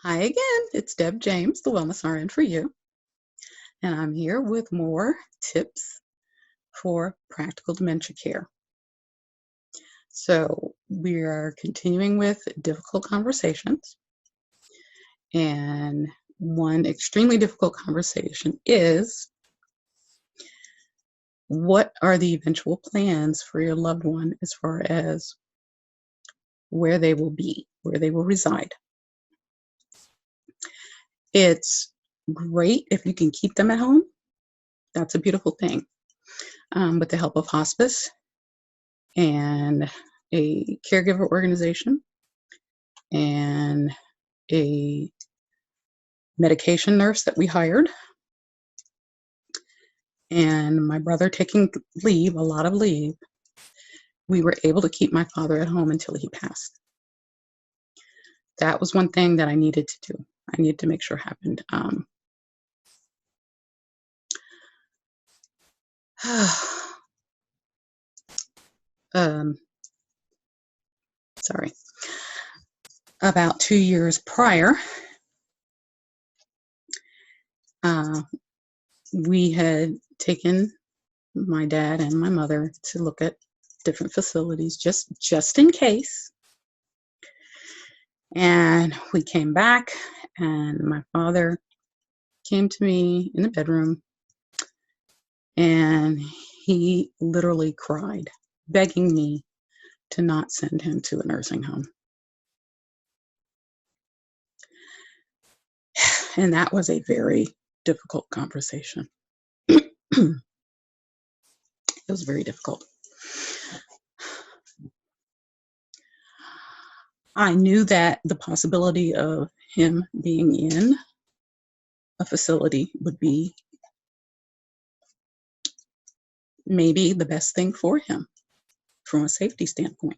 Hi again, it's Deb James, the Wellness RN for you, and I'm here with more tips for practical dementia care. So, we are continuing with difficult conversations, and one extremely difficult conversation is what are the eventual plans for your loved one as far as where they will be, where they will reside? It's great if you can keep them at home. That's a beautiful thing. With the help of hospice and a caregiver organization and a medication nurse that we hired, and my brother taking leave, a lot of leave, we were able to keep my father at home until he passed. That was one thing that I needed to do. I needed to make sure happened. Sorry. About 2 years prior, we had taken my dad and my mother to look at different facilities just in case. And we came back, and my father came to me in the bedroom, and he literally cried, begging me to not send him to a nursing home. And that was a very difficult conversation. It was very difficult. I knew that the possibility of him being in a facility would be maybe the best thing for him from a safety standpoint.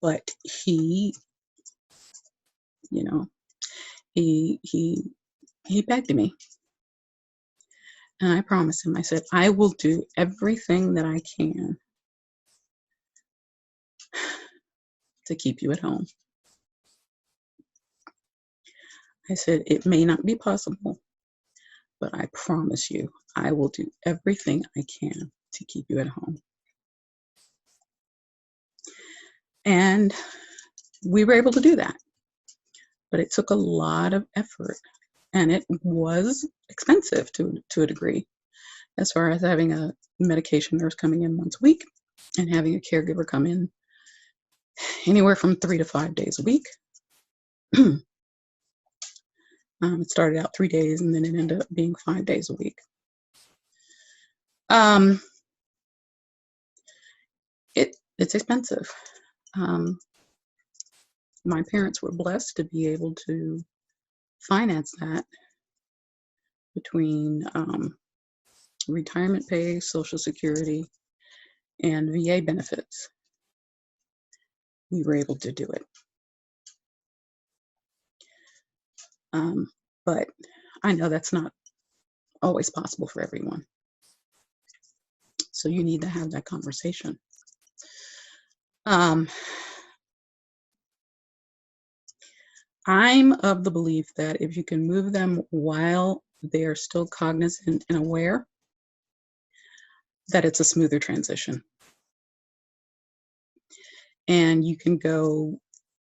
But he, you know, he begged me. And I promised him, I said, I will do everything that I can to keep you at home. I said, it may not be possible, but I promise you, I will do everything I can to keep you at home. And we were able to do that. But it took a lot of effort, and it was expensive to a degree, as far as having a medication nurse coming in once a week and having a caregiver come in anywhere from 3 to 5 days a week. It started out 3 days, and then it ended up being 5 days a week. It's expensive. My parents were blessed to be able to finance that between retirement pay, Social Security, and VA benefits. We were able to do it. But I know that's not always possible for everyone. So you need to have that conversation. I'm of the belief that if you can move them while they're still cognizant and aware, that it's a smoother transition. And you can go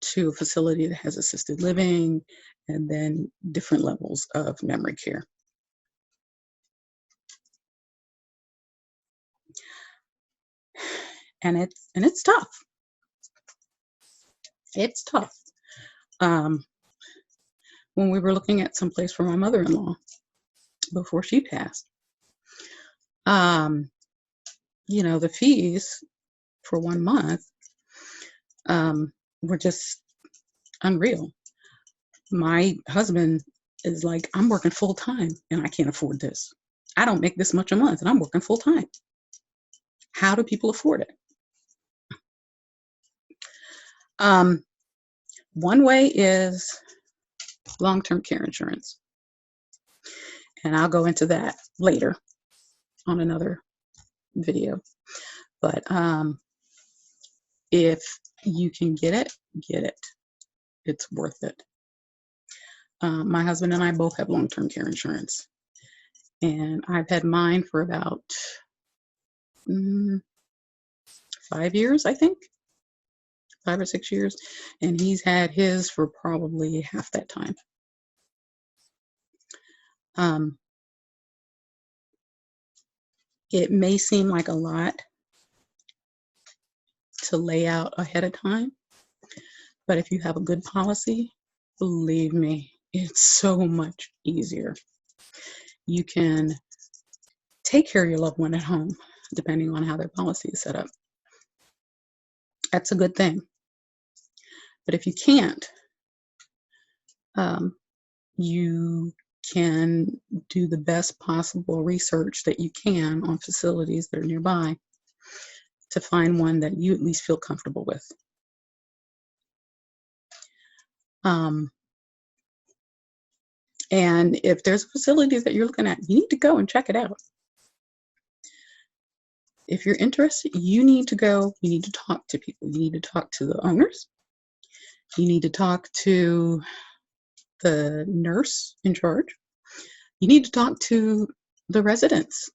to a facility that has assisted living and then different levels of memory care. And it's tough. It's tough. When we were looking at some place for my mother-in-law before she passed, the fees for 1 month were just unreal. My husband is like, I'm working full time and I can't afford this. I don't make this much a month and I'm working full time. How do people afford it? One way is long-term care insurance. And I'll go into that later on another video. But if you can get it, get it. it's worth it. My husband and I both have long-term care insurance, and I've had mine for about 5 years, I think, 5 or 6 years, and he's had his for probably half that time. It may seem like a lot to lay out ahead of time, but if you have a good policy, believe me, it's so much easier. You can take care of your loved one at home, depending on how their policy is set up. That's a good thing. But if you can't, you can do the best possible research that you can on facilities that are nearby to find one that you at least feel comfortable with. And if there's facilities that you're looking at, you need to go and check it out. If you're interested, you need to go, you need to talk to people. You need to talk to the owners. You need to talk to the nurse in charge. You need to talk to the residents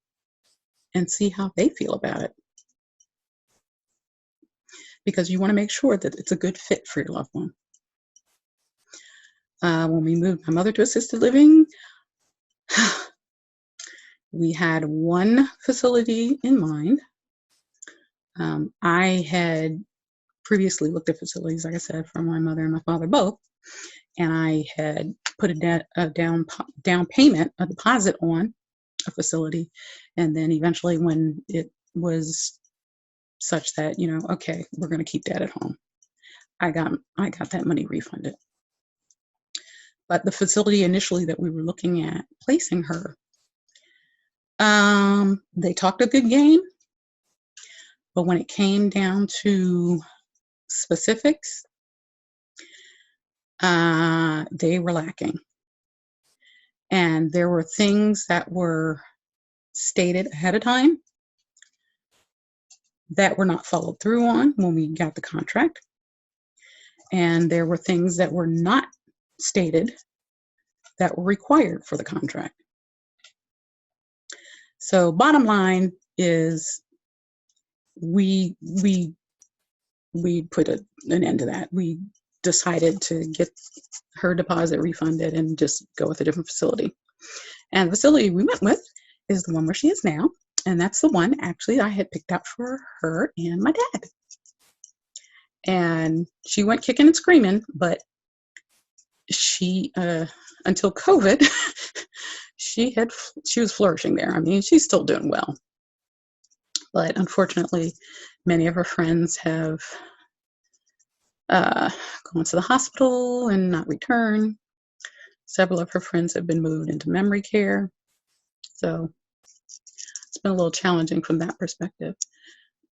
and see how they feel about it. Because you want to make sure that it's a good fit for your loved one. When we moved my mother to assisted living, we had one facility in mind. I had previously looked at facilities, like I said, for my mother and my father both, and I had put a down payment, a deposit on a facility, and then eventually when it was such that, okay, we're going to keep that at home, I got that money refunded. But the facility initially that we were looking at placing her, they talked a good game, but when it came down to specifics, they were lacking. And there were things that were stated ahead of time that were not followed through on when we got the contract. And there were things that were not stated that were required for the contract. So bottom line is we put an end to that. We decided to get her deposit refunded and just go with a different facility. And the facility we went with is the one where she is now. And that's the one actually I had picked out for her and my dad. And she went kicking and screaming, but she, until COVID, she was flourishing there. I mean, she's still doing well. But unfortunately, many of her friends have gone to the hospital and not returned. Several of her friends have been moved into memory care. So it's been a little challenging from that perspective.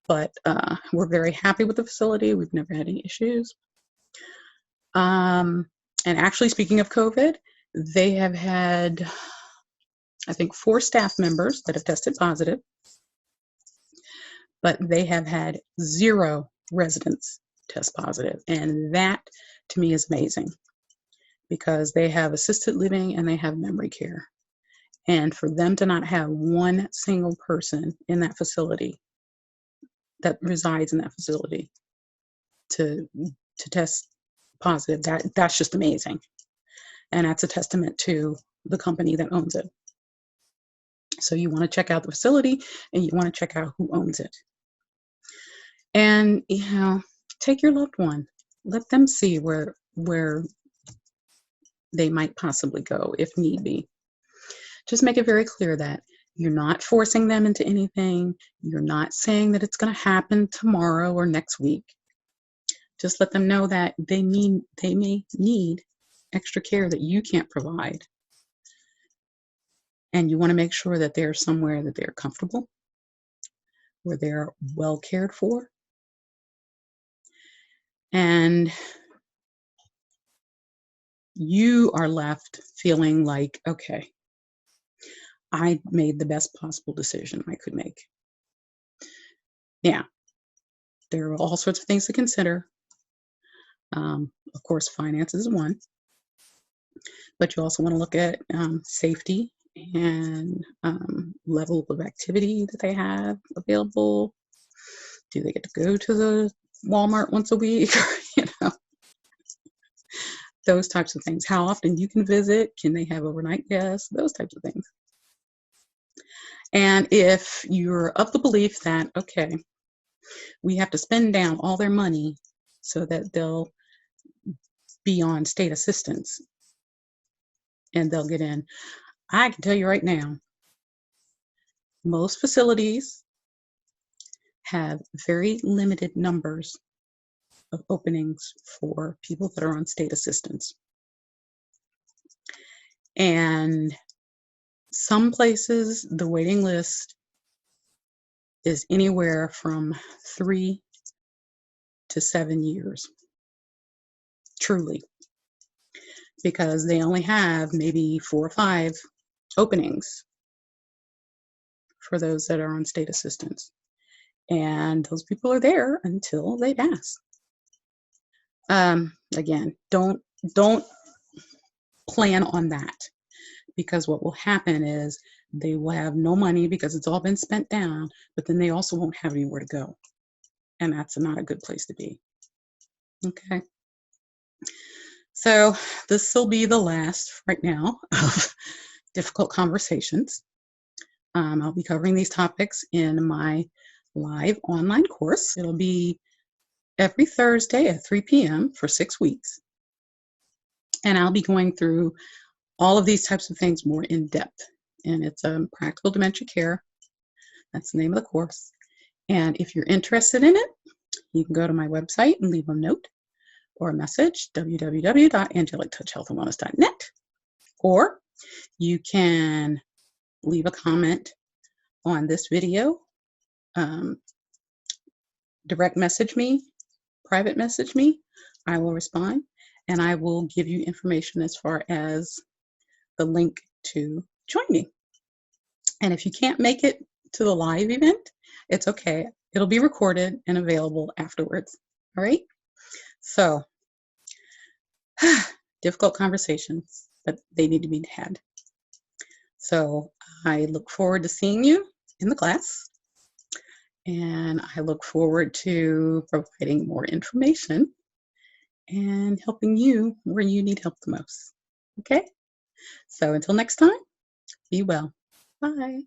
But we're very happy with the facility. We've never had any issues. And actually, speaking of COVID, they have had, I think, 4 staff members that have tested positive, but they have had 0 residents test positive. And that, to me, is amazing because they have assisted living and they have memory care. And for them to not have one single person in that facility that resides in that facility to test positive, that's just amazing. And that's a testament to the company that owns it. So you want to check out the facility and you want to check out who owns it. And, take your loved one. Let them see where they might possibly go if need be. Just make it very clear that you're not forcing them into anything. You're not saying that it's going to happen tomorrow or next week. Just let them know that they may need extra care that you can't provide. And you want to make sure that they're somewhere that they're comfortable, where they're well cared for. And you are left feeling like, okay, I made the best possible decision I could make. Yeah, there are all sorts of things to consider, Of course, finances is one, but you also want to look at safety and level of activity that they have available. Do they get to go to the Walmart once a week? you know, those types of things. How often you can visit? Can they have overnight guests? Those types of things. And if you're of the belief that, okay, we have to spend down all their money so that they'll be on state assistance and they'll get in, I can tell you right now, most facilities have very limited numbers of openings for people that are on state assistance. And some places, the waiting list is anywhere from 3 to 7 years, truly, because they only have maybe 4 or 5 openings for those that are on state assistance. And those people are there until they pass. Again, don't plan on that, because what will happen is they will have no money because it's all been spent down, but then they also won't have anywhere to go. And that's not a good place to be. Okay. So this will be the last right now of difficult conversations. I'll be covering these topics in my live online course. It'll be every Thursday at 3 p.m. for 6 weeks. And I'll be going through all of these types of things more in depth. And it's Practical Dementia Care. That's the name of the course. And if you're interested in it, you can go to my website and leave a note or a message, www.angelictouchhealthandwellness.net. Or you can leave a comment on this video, direct message me, private message me. I will respond, and I will give you information as far as the link to joining. And if you can't make it to the live event, it's okay. It'll be recorded and available afterwards. All right? So, difficult conversations, but they need to be had. So I look forward to seeing you in the class, and I look forward to providing more information and helping you where you need help the most. Okay? So until next time, be well. Bye.